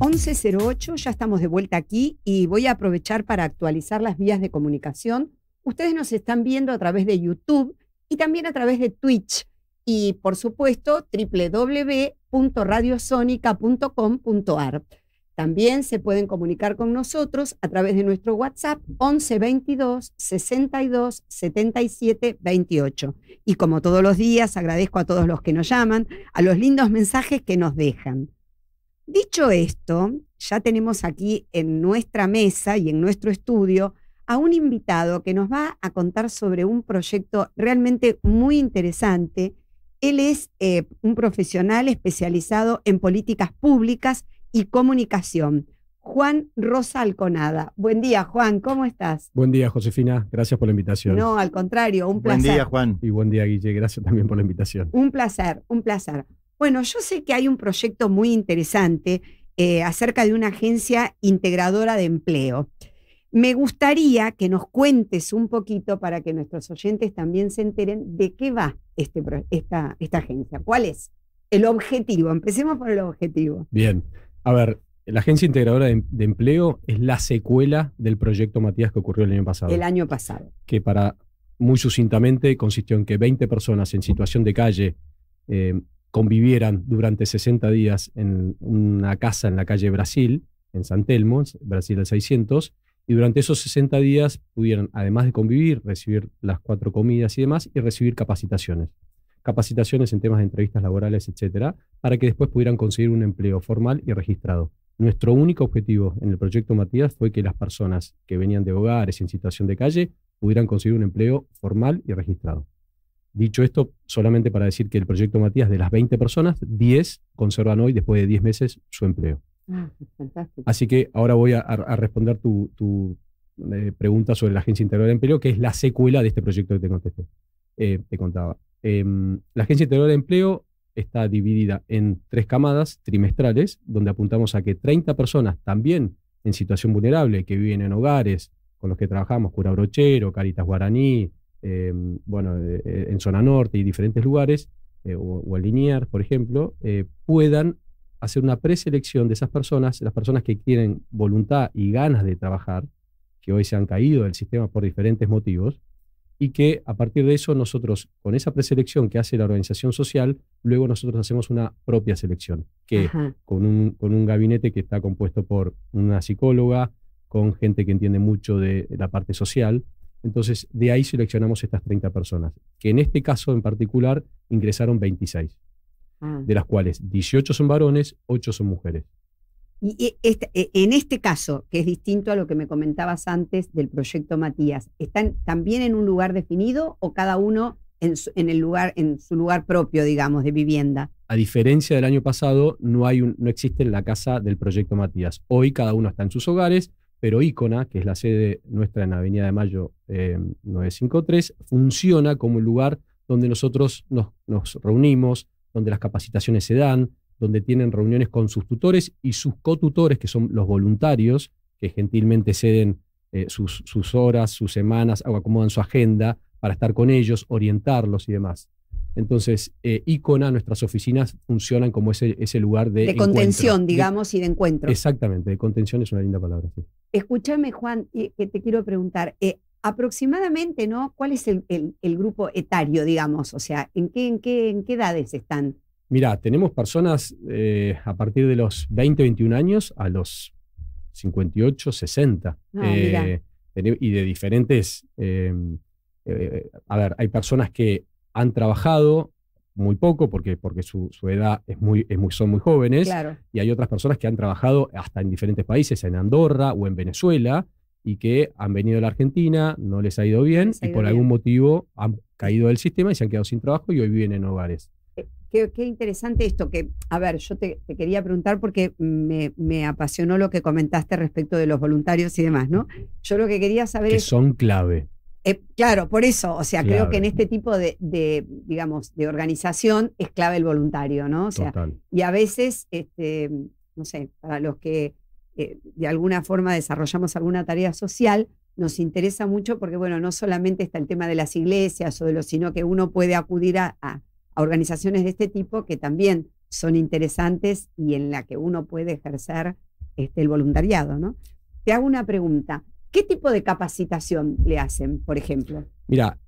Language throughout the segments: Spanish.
11:08, ya estamos de vuelta aquí y voy a aprovechar para actualizar las vías de comunicación. Ustedes nos están viendo a través de YouTube y también a través de Twitch y, por supuesto, www.radiosonica.com.ar. También se pueden comunicar con nosotros a través de nuestro WhatsApp 11 22 62 77 28. Y como todos los días, agradezco a todos los que nos llaman, a los lindos mensajes que nos dejan. Dicho esto, ya tenemos aquí en nuestra mesa y en nuestro estudio a un invitado que nos va a contar sobre un proyecto realmente muy interesante. Él es un profesional especializado en políticas públicas y comunicación. Juan Rosa Alconada. Buen día, Juan, ¿cómo estás? Buen día, Josefina, gracias por la invitación. No, al contrario, un placer. Buen día, Juan. Y buen día, Guille, gracias también por la invitación. Un placer, un placer. Bueno, yo sé que hay un proyecto muy interesante acerca de una agencia integradora de empleo. Me gustaría que nos cuentes un poquito para que nuestros oyentes también se enteren de qué va esta agencia. ¿Cuál es el objetivo? Empecemos por el objetivo. Bien, a ver, la Agencia Integradora de Empleo es la secuela del proyecto Matías que ocurrió el año pasado. El año pasado. Que muy sucintamente consistió en que 20 personas en situación de calle convivieran durante 60 días en una casa en la calle Brasil, en San Telmo, Brasil al 600, y durante esos 60 días pudieran, además de convivir, recibir las 4 comidas y demás, y recibir capacitaciones. Capacitaciones en temas de entrevistas laborales, etcétera, para que después pudieran conseguir un empleo formal y registrado. Nuestro único objetivo en el proyecto Matías fue que las personas que venían de hogares en situación de calle pudieran conseguir un empleo formal y registrado. Dicho esto, solamente para decir que el proyecto Matías, de las 20 personas, 10 conservan hoy, después de 10 meses, su empleo. Fantástico. Así que ahora voy a responder tu pregunta sobre la Agencia Integradora de Empleo, que es la secuela de este proyecto que te contaba. La Agencia Integradora de Empleo está dividida en 3 camadas trimestrales, donde apuntamos a que 30 personas también en situación vulnerable, que viven en hogares con los que trabajamos, Cura Brochero, Caritas Guaraní, en Zona Norte y diferentes lugares, o en Liniers, por ejemplo, puedan hacer una preselección de esas personas, las personas que tienen voluntad y ganas de trabajar, que hoy se han caído del sistema por diferentes motivos, y que a partir de eso nosotros, con esa preselección que hace la organización social, luego nosotros hacemos una propia selección, que con un gabinete que está compuesto por una psicóloga, con gente que entiende mucho de la parte social. Entonces, de ahí seleccionamos estas 30 personas, que en este caso en particular ingresaron 26, de las cuales 18 son varones, 8 son mujeres. Y en este caso, que es distinto a lo que me comentabas antes del proyecto Matías, ¿están también en un lugar definido o cada uno en su lugar propio, digamos, de vivienda? A diferencia del año pasado, no existe la casa del proyecto Matías. Hoy cada uno está en sus hogares, pero Icona, que es la sede nuestra en Avenida de Mayo 953, funciona como un lugar donde nosotros nos reunimos, donde las capacitaciones se dan, donde tienen reuniones con sus tutores y sus cotutores, que son los voluntarios, que gentilmente ceden sus horas, sus semanas, o acomodan su agenda para estar con ellos, orientarlos y demás. Entonces, Icona, nuestras oficinas funcionan como ese lugar de contención, digamos, y de encuentro. Exactamente, de contención es una linda palabra, sí. Escúchame, Juan, que te quiero preguntar, aproximadamente, ¿no? ¿Cuál es el grupo etario, digamos? O sea, ¿en qué edades están? Mirá, tenemos personas a partir de los 20, 21 años a los 58, 60. Y de diferentes... hay personas que han trabajado muy poco porque su edad son muy jóvenes, claro. Y hay otras personas que han trabajado hasta en diferentes países, en Andorra o en Venezuela, y que han venido a la Argentina, no les ha ido bien, y por algún motivo han caído del sistema y se han quedado sin trabajo y hoy viven en hogares. Qué interesante esto que, a ver, yo te quería preguntar porque me apasionó lo que comentaste respecto de los voluntarios y demás, ¿no? Yo lo que quería saber que son clave. Claro, por eso, o sea, clave. Creo que en este tipo digamos, de organización es clave el voluntario, ¿no? O sea, total. Y a veces, no sé, para los que de alguna forma desarrollamos alguna tarea social, nos interesa mucho porque, bueno, no solamente está el tema de las iglesias sino que uno puede acudir a organizaciones de este tipo que también son interesantes y en la que uno puede ejercer el voluntariado, ¿no? Te hago una pregunta. ¿Qué tipo de capacitación le hacen, por ejemplo? Mira,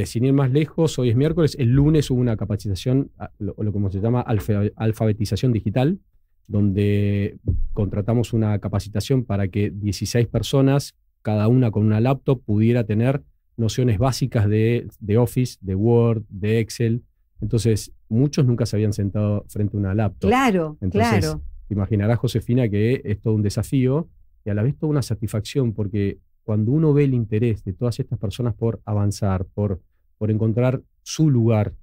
sin ir más lejos, hoy es miércoles, el lunes hubo una capacitación, lo como se llama alfabetización digital, donde contratamos una capacitación para que 16 personas, cada una con una laptop, pudiera tener nociones básicas de Office, de Word, de Excel. Entonces, muchos nunca se habían sentado frente a una laptop. Claro, Entonces, claro. te imaginarás, Josefina, que es todo un desafío y a la vez toda una satisfacción, porque cuando uno ve el interés de todas estas personas por avanzar, por encontrar su lugar,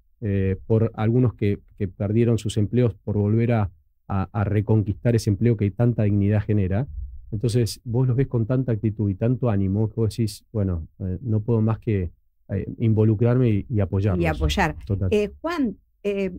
por algunos que perdieron sus empleos, por volver a reconquistar ese empleo que tanta dignidad genera, entonces vos los ves con tanta actitud y tanto ánimo que vos decís, bueno, no puedo más que involucrarme y apoyarlos. Y apoyar. Total. Juan, es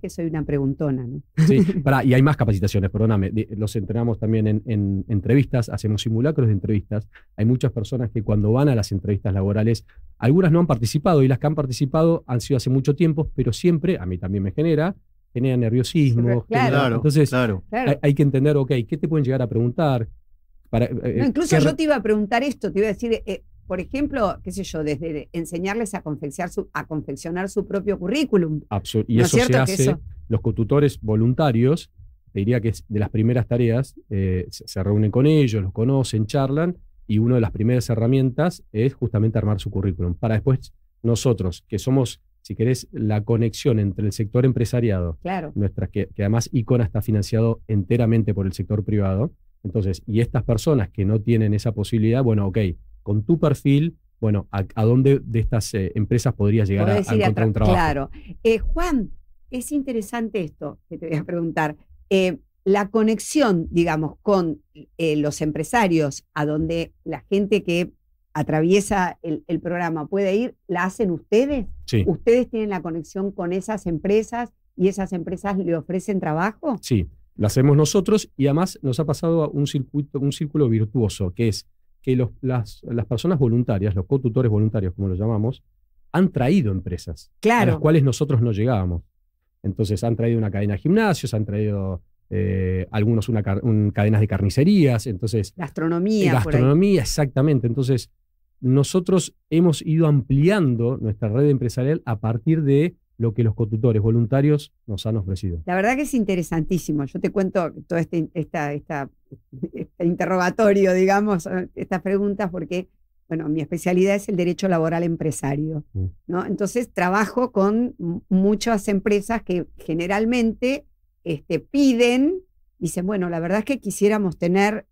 que soy una preguntona, ¿no? Sí, y hay más capacitaciones, perdóname. Los entrenamos también en entrevistas, hacemos simulacros de entrevistas. Hay muchas personas que cuando van a las entrevistas laborales, algunas no han participado y las que han participado han sido hace mucho tiempo, pero siempre, a mí también me genera nerviosismo. Sí, claro, entonces, claro. Hay que entender, ok, ¿qué te pueden llegar a preguntar? No, incluso yo te iba a preguntar esto, te iba a decir, por ejemplo, qué sé yo, desde enseñarles a confeccionar su propio currículum. Y eso se hace, los cotutores voluntarios, te diría que es de las primeras tareas, se reúnen con ellos, los conocen, charlan, y una de las primeras herramientas es justamente armar su currículum, para después nosotros, que somos, si querés, la conexión entre el sector empresariado, claro, que además Icona está financiado enteramente por el sector privado, entonces, y estas personas que no tienen esa posibilidad, bueno, ok, con tu perfil, bueno, ¿a dónde de estas empresas podrías llegar a encontrar un trabajo? Claro. Juan, es interesante esto que te voy a preguntar. La conexión, digamos, con los empresarios, a donde la gente que atraviesa el programa puede ir, ¿la hacen ustedes? Sí. ¿Ustedes tienen la conexión con esas empresas y esas empresas le ofrecen trabajo? Sí, la hacemos nosotros y además nos ha pasado un círculo virtuoso, que es que las personas voluntarias, los cotutores voluntarios, como los llamamos, han traído empresas a las cuales nosotros no llegábamos. Entonces han traído una cadena de gimnasios, han traído algunos cadenas de carnicerías, entonces... Gastronomía, exactamente. Entonces nosotros hemos ido ampliando nuestra red empresarial a partir de lo que los cotutores voluntarios nos han ofrecido. La verdad que es interesantísimo. Yo te cuento todo este interrogatorio, digamos, estas preguntas, porque, bueno, mi especialidad es el derecho laboral empresario, ¿no? Entonces trabajo con muchas empresas que generalmente piden, dicen, bueno, la verdad es que quisiéramos tener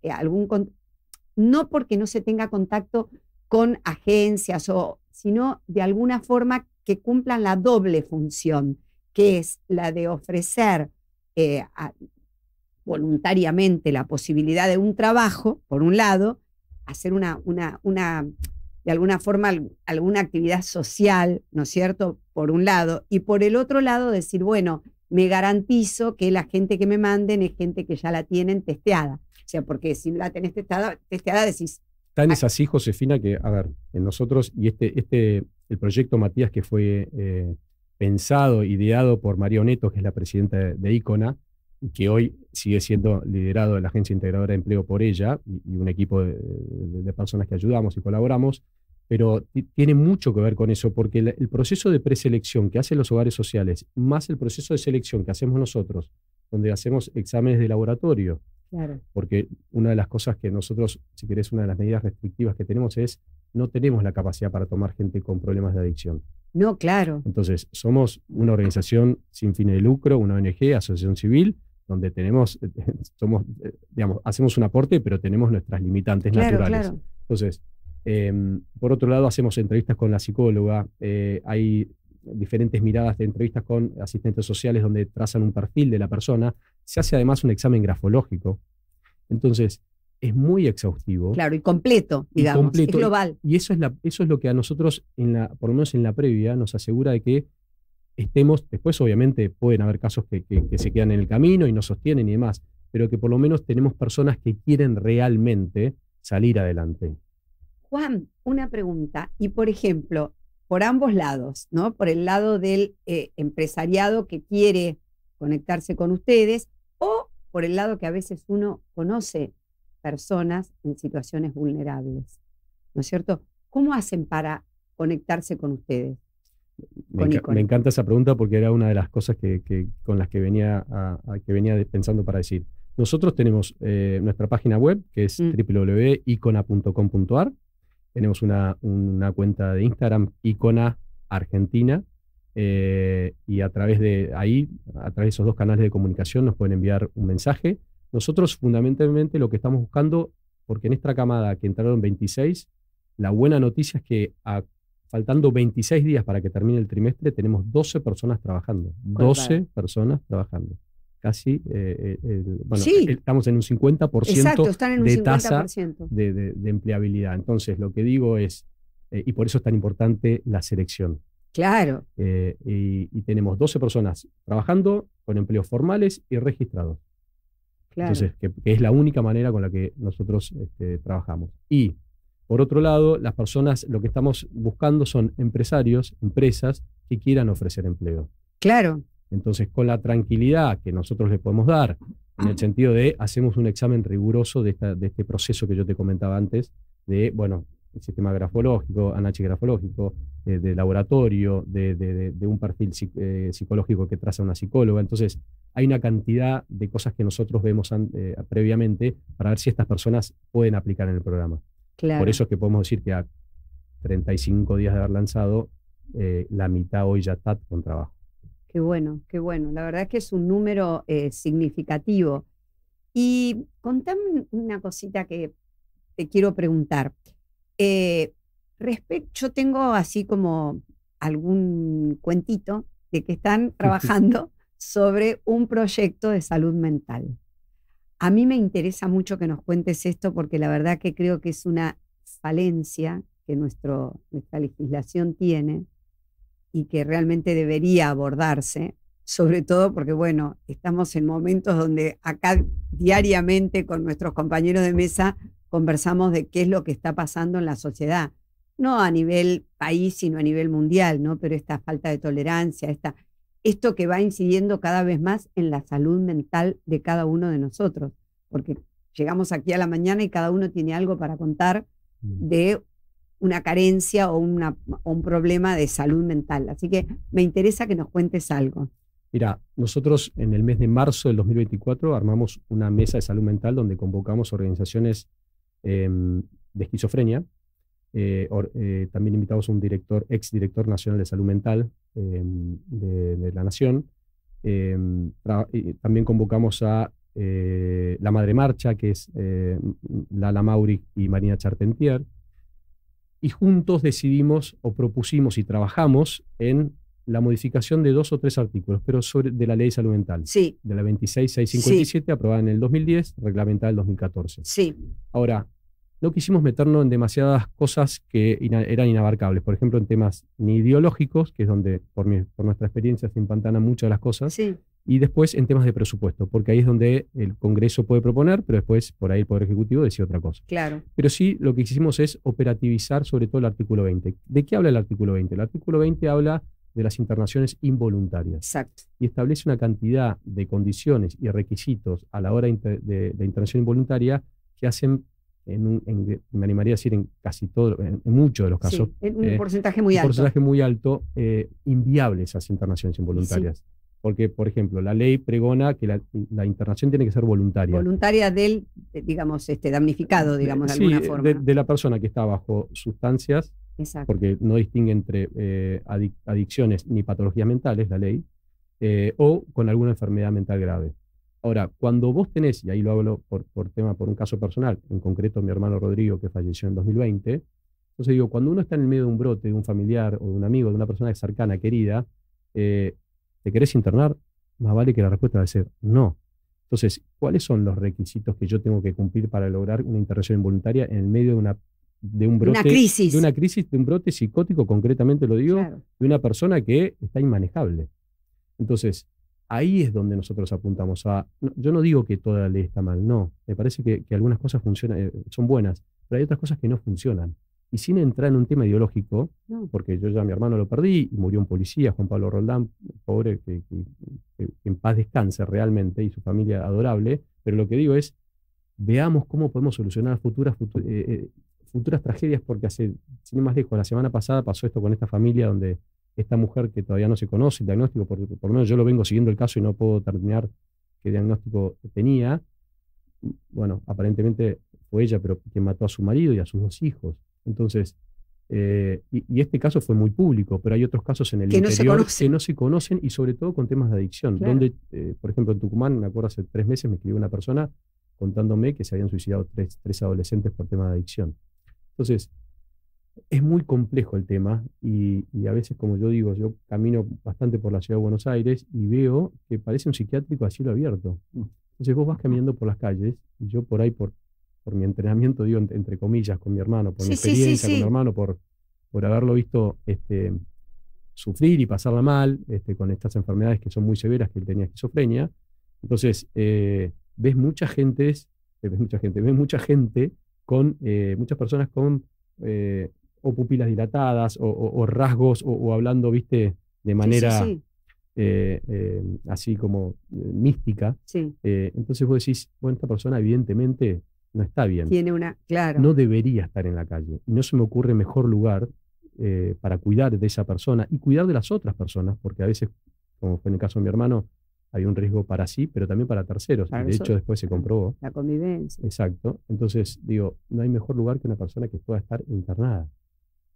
no porque no se tenga contacto con agencias, sino de alguna forma que cumplan la doble función, que es la de ofrecer voluntariamente la posibilidad de un trabajo, por un lado, hacer de alguna forma alguna actividad social, ¿no es cierto?, por un lado, y por el otro lado decir, bueno, me garantizo que la gente que me manden es gente que ya la tienen testeada. O sea, porque si la tenés testeada decís... Tan es así, Josefina, que, a ver, en nosotros, y el proyecto Matías, que fue pensado, ideado por María Oneto, que es la presidenta de Icona, y que hoy sigue siendo liderado de la Agencia Integradora de Empleo por ella, y un equipo de personas que ayudamos y colaboramos, pero tiene mucho que ver con eso, porque el proceso de preselección que hacen los hogares sociales, más el proceso de selección que hacemos nosotros, donde hacemos exámenes de laboratorio, claro, porque una de las cosas que nosotros, si querés, una de las medidas restrictivas que tenemos es no tenemos la capacidad para tomar gente con problemas de adicción. No, claro. Entonces, somos una organización sin fines de lucro, una ONG, asociación civil, donde hacemos un aporte, pero tenemos nuestras limitantes naturales. Claro. Entonces, por otro lado, hacemos entrevistas con la psicóloga, hay diferentes miradas de entrevistas con asistentes sociales donde trazan un perfil de la persona, se hace además un examen grafológico. Entonces, es muy exhaustivo. Claro, y completo, digamos, es global. Y eso es lo que a nosotros, por lo menos en la previa, nos asegura de que estemos, después obviamente pueden haber casos que se quedan en el camino y no sostienen y demás, pero que por lo menos tenemos personas que quieren realmente salir adelante. Juan, una pregunta, y por ejemplo, por ambos lados, ¿no? Por el lado del empresariado que quiere conectarse con ustedes, o por el lado que a veces uno conoce personas en situaciones vulnerables, ¿no es cierto? ¿Cómo hacen para conectarse con ustedes? Me encanta esa pregunta porque era una de las cosas con las que venía, pensando para decir. Nosotros tenemos nuestra página web, que es www.icona.com.ar. Tenemos una cuenta de Instagram, Icona Argentina, y a través de ahí, a través de esos dos canales de comunicación, nos pueden enviar un mensaje. Nosotros fundamentalmente lo que estamos buscando, porque en esta camada que entraron 26, la buena noticia es que faltando 26 días para que termine el trimestre, tenemos 12 personas trabajando. 12 personas trabajando. Casi, bueno, sí, estamos en un 50% exacto, están en un de 50%. tasa de empleabilidad. Entonces, lo que digo es, y por eso es tan importante la selección. Claro. Y tenemos 12 personas trabajando con empleos formales y registrados. Claro. Entonces, que es la única manera con la que nosotros trabajamos. Y, por otro lado, las personas, lo que estamos buscando son empresarios, empresas que quieran ofrecer empleo. Claro. Entonces, con la tranquilidad que nosotros le podemos dar, en el sentido de hacemos un examen riguroso de este proceso que yo te comentaba antes, de, bueno, el sistema grafológico, anachigrafológico, de laboratorio, de un perfil psicológico que traza una psicóloga. Entonces, hay una cantidad de cosas que nosotros vemos previamente para ver si estas personas pueden aplicar en el programa. Claro. Por eso es que podemos decir que a 35 días de haber lanzado, la mitad hoy ya está con trabajo. Qué bueno, qué bueno. La verdad es que es un número significativo. Y contame una cosita que te quiero preguntar. Yo tengo así como algún cuentito de que están trabajando sobre un proyecto de salud mental. A mí me interesa mucho que nos cuentes esto porque la verdad que creo que es una falencia que nuestra legislación tiene y que realmente debería abordarse, sobre todo porque, bueno, estamos en momentos donde acá diariamente con nuestros compañeros de mesa conversamos de qué es lo que está pasando en la sociedad, no a nivel país, sino a nivel mundial, ¿no? Pero esta falta de tolerancia, esto que va incidiendo cada vez más en la salud mental de cada uno de nosotros, porque llegamos aquí a la mañana y cada uno tiene algo para contar de una carencia o un problema de salud mental. Así que me interesa que nos cuentes algo. Mira, nosotros en el mes de marzo del 2024 armamos una mesa de salud mental donde convocamos organizaciones de esquizofrenia. También invitamos a un exdirector nacional de salud mental de la Nación. También convocamos a la Madre Marcha, que es Lala Mauri y Marina Charpentier. Y juntos decidimos o propusimos y trabajamos en la modificación de 2 o 3 artículos, pero de la Ley de Salud Mental. Sí. De la 26657, sí, aprobada en el 2010, reglamentada en el 2014. Sí. Ahora, no quisimos meternos en demasiadas cosas que eran inabarcables. Por ejemplo, en temas ni ideológicos, que es donde, por nuestra experiencia, se empantanan muchas de las cosas. Sí. Y después en temas de presupuesto, porque ahí es donde el Congreso puede proponer, pero después por ahí el Poder Ejecutivo decide otra cosa. Claro. Pero sí, lo que hicimos es operativizar sobre todo el artículo 20. ¿De qué habla el artículo 20? El artículo 20 habla de las internaciones involuntarias. Exacto. Y establece una cantidad de condiciones y requisitos a la hora de internación involuntaria que hacen, me animaría a decir en casi todo, en muchos de los casos, sí, en un porcentaje muy alto. Un porcentaje muy alto, inviables esas internaciones involuntarias. Sí. Porque, por ejemplo, la ley pregona que la internación tiene que ser voluntaria. Voluntaria del, digamos, damnificado, digamos, de alguna forma. De la persona que está bajo sustancias. Exacto. Porque no distingue entre adicciones ni patologías mentales, la ley, o con alguna enfermedad mental grave. Ahora, cuando vos tenés, y ahí lo hablo por un caso personal, en concreto mi hermano Rodrigo, que falleció en 2020, entonces digo, cuando uno está en el medio de un brote, de un familiar o de un amigo, de una persona cercana, querida, ¿te querés internar? Más vale que la respuesta va a ser no. Entonces, ¿cuáles son los requisitos que yo tengo que cumplir para lograr una internación involuntaria en el medio de un brote? Una crisis, de un brote psicótico, concretamente lo digo, claro, de una persona que está inmanejable. Entonces, ahí es donde nosotros apuntamos a... Yo no digo que toda la ley está mal, no. Me parece que algunas cosas funcionan, son buenas, pero hay otras cosas que no funcionan. Y sin entrar en un tema ideológico, no, porque yo ya a mi hermano lo perdí, y murió un policía, Juan Pablo Roldán, pobre, que en paz descanse realmente y su familia adorable, pero lo que digo es, veamos cómo podemos solucionar futuras tragedias, porque sin ir más lejos, la semana pasada pasó esto con esta familia donde esta mujer que todavía no se conoce el diagnóstico, por lo menos yo lo vengo siguiendo el caso y no puedo terminar qué diagnóstico tenía. Bueno, aparentemente fue ella, pero quien mató a su marido y a sus 2 hijos. Entonces, y este caso fue muy público, pero hay otros casos en el interior que no se conocen y sobre todo con temas de adicción. Claro. Donde, por ejemplo, en Tucumán, me acuerdo hace 3 meses me escribió una persona contándome que se habían suicidado 3 adolescentes por temas de adicción. Entonces, es muy complejo el tema y a veces, como yo digo, yo camino bastante por la ciudad de Buenos Aires y veo que parece un psiquiátrico a cielo abierto. Entonces vos vas caminando por las calles y yo por ahí, por mi entrenamiento, digo entre comillas, con mi hermano, por mi experiencia con mi hermano, por haberlo visto sufrir y pasarla mal con estas enfermedades que son muy severas, que él tenía esquizofrenia. Entonces, ves mucha gente con muchas personas con o pupilas dilatadas o rasgos o hablando, viste, de manera así como mística. Entonces vos decís, bueno, esta persona evidentemente no está bien. Claro. No debería estar en la calle. Y no se me ocurre mejor lugar para cuidar de esa persona y cuidar de las otras personas, porque a veces, como fue en el caso de mi hermano, hay un riesgo para sí, pero también para terceros. Y de hecho, después se comprobó. La convivencia. Exacto. Entonces, digo, no hay mejor lugar que una persona que pueda estar internada.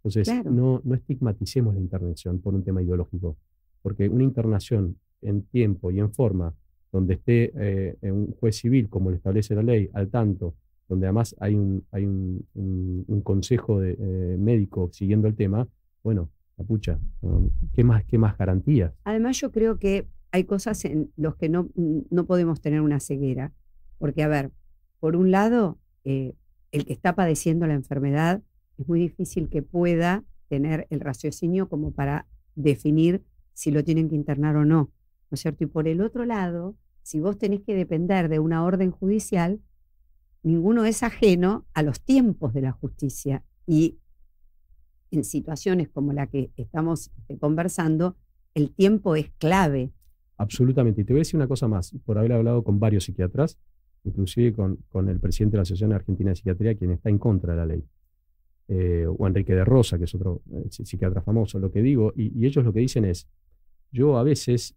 Entonces, no estigmaticemos la internación por un tema ideológico, porque una internación en tiempo y en forma, donde esté un juez civil, como lo establece la ley, al tanto, donde además hay un consejo médico siguiendo el tema, bueno, pucha, ¿qué más garantías? Además, yo creo que hay cosas en las que no podemos tener una ceguera, porque, a ver, por un lado, el que está padeciendo la enfermedad es muy difícil que pueda tener el raciocinio como para definir si lo tienen que internar o no, ¿no es cierto? Y por el otro lado, si vos tenés que depender de una orden judicial, ninguno es ajeno a los tiempos de la justicia. Y en situaciones como la que estamos conversando, el tiempo es clave. Absolutamente. Y te voy a decir una cosa más, por haber hablado con varios psiquiatras, inclusive con el presidente de la Asociación Argentina de Psiquiatría, quien está en contra de la ley, o Enrique de Rosa, que es otro psiquiatra famoso. Lo que digo, y ellos lo que dicen es, yo a veces,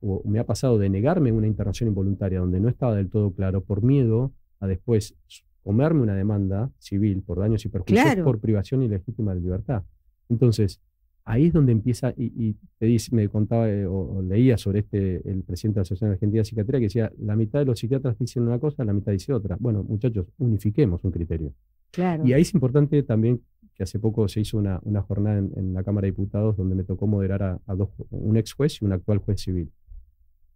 o me ha pasado de negarme una internación involuntaria donde no estaba del todo claro, por miedo a después comerme una demanda civil por daños y perjuicios por privación ilegítima de libertad. Entonces, ahí es donde empieza, y me contaba o leía sobre el presidente de la Asociación Argentina de Psiquiatría, que decía, la mitad de los psiquiatras dicen una cosa, la mitad dice otra. Bueno, muchachos, unifiquemos un criterio. Claro. Y ahí es importante también que hace poco se hizo una jornada en la Cámara de Diputados donde me tocó moderar a un ex juez y un actual juez civil.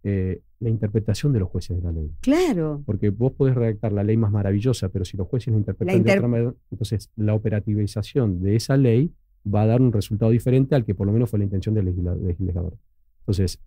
La interpretación de los jueces de la ley. Claro. Porque vos podés redactar la ley más maravillosa, pero si los jueces la interpretan de otra manera, entonces la operativización de esa ley va a dar un resultado diferente al que por lo menos fue la intención del legislador. Entonces,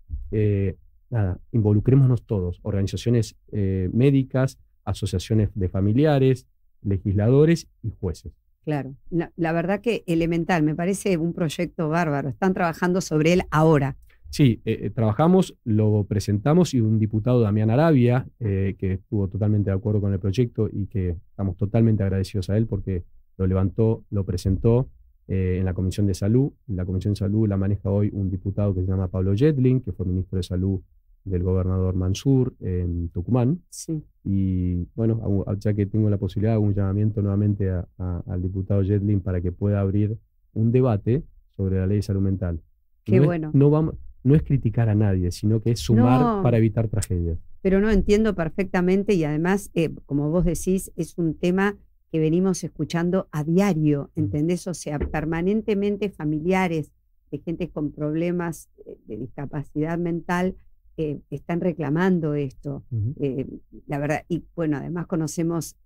nada, involucrémonos todos, organizaciones médicas, asociaciones de familiares, legisladores y jueces. Claro, la verdad que elemental, me parece un proyecto bárbaro. Están trabajando sobre él ahora. Sí, trabajamos, lo presentamos y un diputado, Damián Arabia, que estuvo totalmente de acuerdo con el proyecto y que estamos totalmente agradecidos a él porque lo levantó, lo presentó en la Comisión de Salud. La Comisión de Salud la maneja hoy un diputado que se llama Pablo Yedlin, que fue ministro de Salud del gobernador Mansur en Tucumán. Sí. Y bueno, ya que tengo la posibilidad, hago un llamamiento nuevamente al diputado Yedlin para que pueda abrir un debate sobre la ley de salud mental. Qué bueno. No es criticar a nadie, sino que es sumar para evitar tragedias. Pero no, entiendo perfectamente y además, como vos decís, es un tema que venimos escuchando a diario, ¿entendés? O sea, permanentemente familiares de gente con problemas de discapacidad mental están reclamando esto. La verdad, y bueno, además conocemos,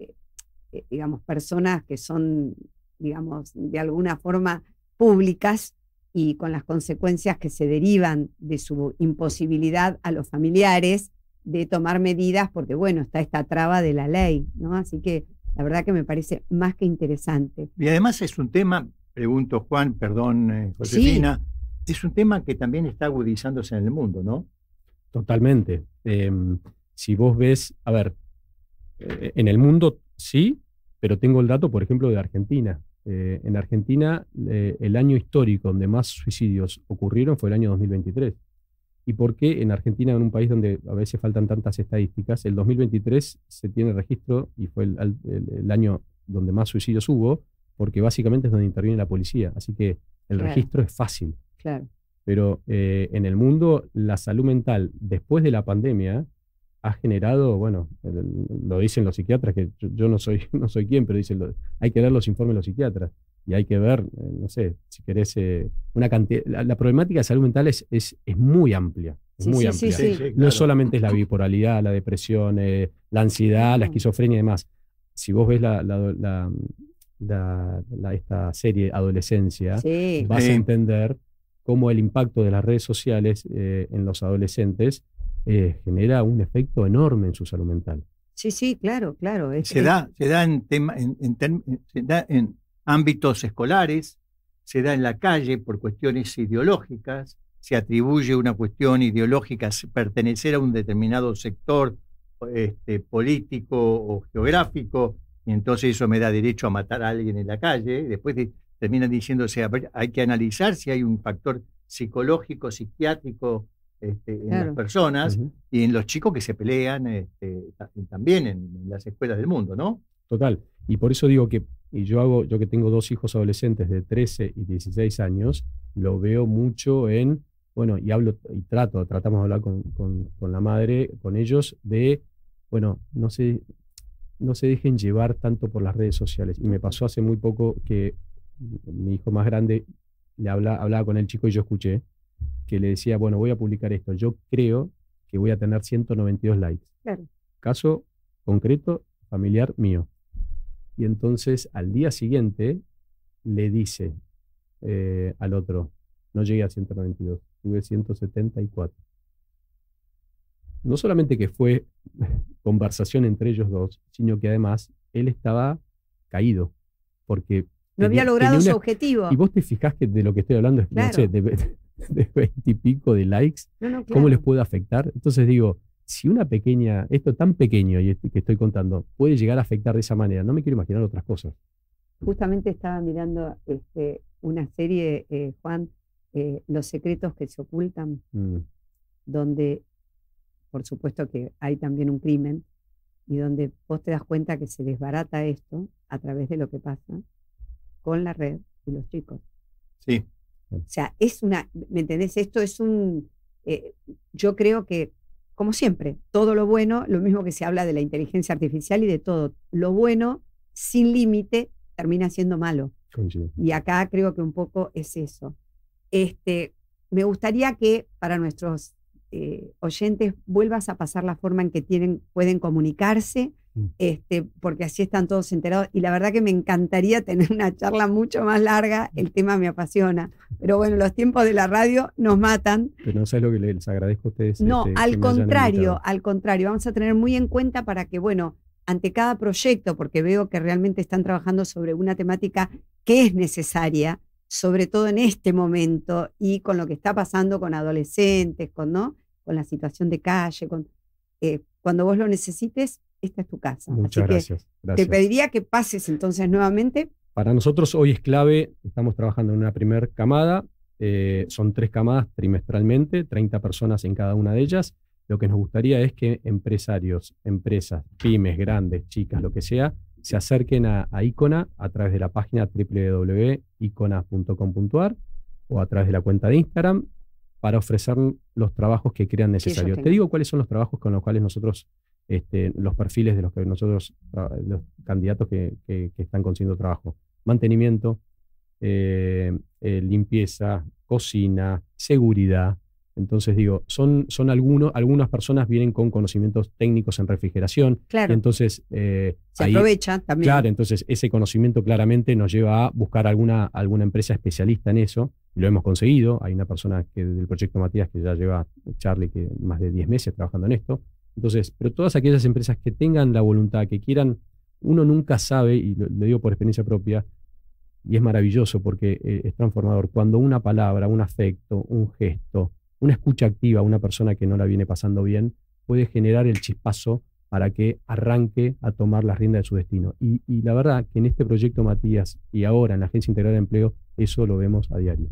digamos, personas que son, digamos, de alguna forma públicas y con las consecuencias que se derivan de su imposibilidad a los familiares de tomar medidas porque, bueno, está esta traba de la ley, ¿no? Así que la verdad que me parece más que interesante. Y además es un tema, pregunto Juan, perdón Josefina, es un tema que también está agudizándose en el mundo, ¿no? Totalmente. Si vos ves, a ver, en el mundo sí, pero tengo el dato, por ejemplo, de Argentina. En Argentina, el año histórico donde más suicidios ocurrieron fue el año 2023. ¿Y por qué en Argentina, en un país donde a veces faltan tantas estadísticas, el 2023 se tiene registro y fue el año donde más suicidios hubo, porque básicamente es donde interviene la policía. Así que el Claro. registro es fácil. Claro. Pero en el mundo, la salud mental, después de la pandemia, ha generado, bueno, lo dicen los psiquiatras, que yo no soy quien, pero dicen, hay que ver los informes de los psiquiatras. Y hay que ver, no sé, si querés, una cantidad. La problemática de salud mental es muy amplia. Es Sí, muy sí, amplia. sí, Sí, No claro. solamente es la bipolaridad, la depresión, la ansiedad, la esquizofrenia y demás. Si vos ves esta serie Adolescencia, Sí. vas a Sí. entender cómo el impacto de las redes sociales en los adolescentes genera un efecto enorme en su salud mental. Sí, sí, claro, claro. Se da se da en ámbitos escolares, se da en la calle por cuestiones ideológicas, se atribuye una cuestión ideológica, pertenecer a un determinado sector político o geográfico, y entonces eso me da derecho a matar a alguien en la calle, y después terminan diciéndose, hay que analizar si hay un factor psicológico, psiquiátrico en Claro. las personas Ujú. y en los chicos que se pelean también en las escuelas del mundo, ¿no? Total. Y por eso digo que, yo que tengo 2 hijos adolescentes de 13 y 16 años, lo veo mucho bueno, y hablo y tratamos de hablar con la madre, con ellos, de, bueno, no se dejen llevar tanto por las redes sociales. Y me pasó hace muy poco que mi hijo más grande hablaba con el chico y yo escuché que le decía, bueno, voy a publicar esto. Yo creo que voy a tener 192 likes. Claro. Caso concreto, familiar mío. Y entonces al día siguiente le dice al otro, no llegué a 192, tuve 174. No solamente que fue conversación entre ellos dos, sino que además él estaba caído, porque No había logrado tenía su objetivo. Y vos te fijás que de lo que estoy hablando es, no Claro. sé, de 20 y pico de likes, No, no, ¿cómo claro. les puede afectar? Entonces digo, si esto tan pequeño y que estoy contando, puede llegar a afectar de esa manera, no me quiero imaginar otras cosas. Justamente estaba mirando una serie, Juan, Los secretos que se ocultan, donde por supuesto que hay también un crimen y donde vos te das cuenta que se desbarata esto a través de lo que pasa con la red y los chicos. Sí. O sea, ¿me entendés? Esto es yo creo que, como siempre, todo lo bueno, lo mismo que se habla de la inteligencia artificial y de todo, lo bueno, sin límite, termina siendo malo. Coincido. Y acá creo que un poco es eso. Me gustaría que para nuestros oyentes vuelvas a pasar la forma en que pueden comunicarse, porque así están todos enterados. Y la verdad que me encantaría tener una charla mucho más larga, el tema me apasiona. Pero bueno, los tiempos de la radio nos matan. Pero no sabes lo que les agradezco a ustedes. No, que al me hayan contrario, invitado. vamos a tener muy en cuenta para que, bueno, ante cada proyecto, porque veo que realmente están trabajando sobre una temática que es necesaria, sobre todo en este momento y con lo que está pasando con adolescentes, con la situación de calle, cuando vos lo necesites, esta es tu casa. Muchas Así gracias. que te pediría que pases entonces nuevamente. Para nosotros hoy es clave, estamos trabajando en una primer camada, son 3 camadas trimestralmente, 30 personas en cada una de ellas. Lo que nos gustaría es que empresarios, empresas, pymes, grandes, chicas, lo que sea, se acerquen a Icona a través de la página www.icona.com.ar o a través de la cuenta de Instagram para ofrecer los trabajos que crean necesarios. Te digo cuáles son los trabajos con los cuales nosotros, los perfiles de los que nosotros, los candidatos que están consiguiendo trabajo. Mantenimiento, limpieza, cocina, seguridad. Entonces digo, son algunas personas vienen con conocimientos técnicos en refrigeración. Claro. Y entonces se aprovecha también. Claro, entonces ese conocimiento claramente nos lleva a buscar alguna empresa especialista en eso. Lo hemos conseguido. Hay una persona del proyecto Matías que ya lleva, Charlie, que más de 10 meses trabajando en esto. Entonces, pero todas aquellas empresas que tengan la voluntad, que quieran, uno nunca sabe, y lo digo por experiencia propia, y es maravilloso porque es transformador. Cuando una palabra, un afecto, un gesto, una escucha activa a una persona que no la viene pasando bien puede generar el chispazo para que arranque a tomar las riendas de su destino. Y la verdad que en este proyecto, Matías, y ahora en la Agencia Integral de Empleo, eso lo vemos a diario.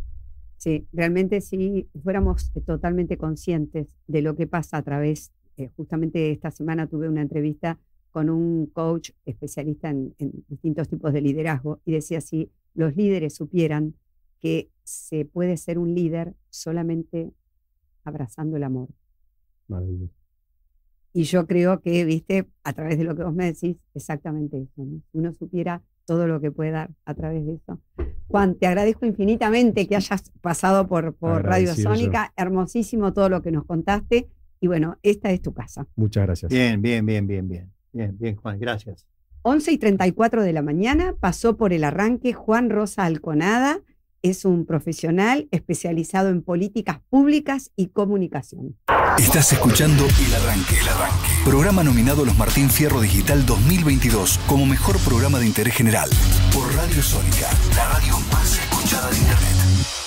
Sí, realmente si fuéramos totalmente conscientes de lo que pasa a través, justamente esta semana tuve una entrevista con un coach especialista en distintos tipos de liderazgo y decía, si los líderes supieran que se puede ser un líder solamente abrazando el amor. Maravilloso. Y yo creo que, viste, a través de lo que vos me decís, exactamente eso, ¿no? Si uno supiera todo lo que puede dar a través de eso. Juan, te agradezco infinitamente que hayas pasado por Radio Sónica. Hermosísimo todo lo que nos contaste. Y bueno, esta es tu casa. Muchas gracias. Bien, Juan, gracias. 11:34 de la mañana pasó por el arranque Juan Rosa Alconada. Es un profesional especializado en políticas públicas y comunicación. Estás escuchando El Arranque. Programa nominado a los Martín Fierro Digital 2022 como mejor programa de interés general por Radio Sónica, la radio más escuchada de Internet.